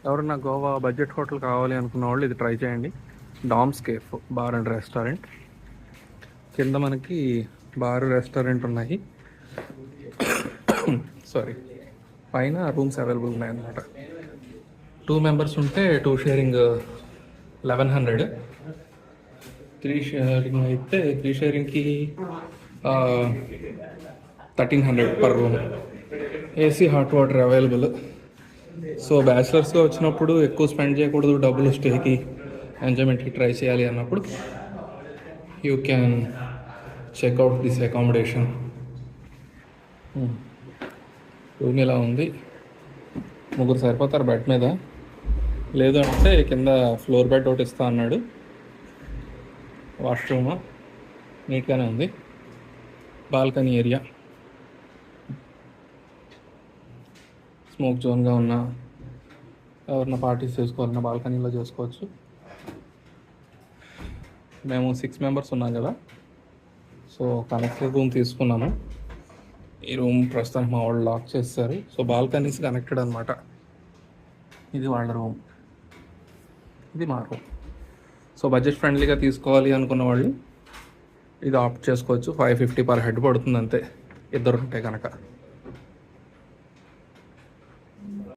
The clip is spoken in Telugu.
ఎవరన్నా గోవా బడ్జెట్ హోటల్ కావాలి అనుకున్న వాళ్ళు ఇది ట్రై చేయండి. DOMS cafe bar and restaurant. కింద మనకి బార్ రెస్టారెంట్ ఉన్నాయి. సారీ, పైన రూమ్స్ అవైలబుల్ ఉన్నాయన్నమాట. 2 మెంబర్స్ ఉంటే 2 షేరింగ్ 1100. 3 షేరింగ్ అయితే 3 షేరింగ్కి 1300 per room. AC hot water available. So బ్యాచిలర్స్గా వచ్చినప్పుడు ఎక్కువ స్పెండ్ చేయకూడదు డబ్బులు, స్టేకి ఎంజాయ్మెంట్కి ట్రై చేయాలి అన్నప్పుడు you can checkout this accommodation. Room ఇలా ఉంది. 3 సరిపోతారు బెడ్ మీద. లేదు అంటే కింద ఫ్లోర్ బెడ్ ఒకటి ఇస్తా అన్నాడు. వాష్రూమ్ నీట్గానే ఉంది. బాల్కనీ ఏరియా, స్మోక్ జోన్గా ఉన్న ఎవరన్నా పార్టీస్ చేసుకోవాలన్నా బాల్కనీలో చేసుకోవచ్చు. మేము 6 మెంబర్స్ ఉన్నాం కదా, సో కనెక్టెడ్ రూమ్ తీసుకున్నాము. ఈ రూమ్ ప్రస్తుతానికి మా వాళ్ళు లాక్ చేస్తారు. సో బాల్కనీస్ కనెక్టెడ్ అనమాట. ఇది వాళ్ళ రూమ్, ఇది మా రూమ్. సో బడ్జెట్ ఫ్రెండ్లీగా తీసుకోవాలి అనుకున్న వాళ్ళు ఇది ఆప్ట్ చేసుకోవచ్చు. 550 పర్ హెడ్ పడుతుంది అంతే, ఇద్దరు ఉంటే కనుక.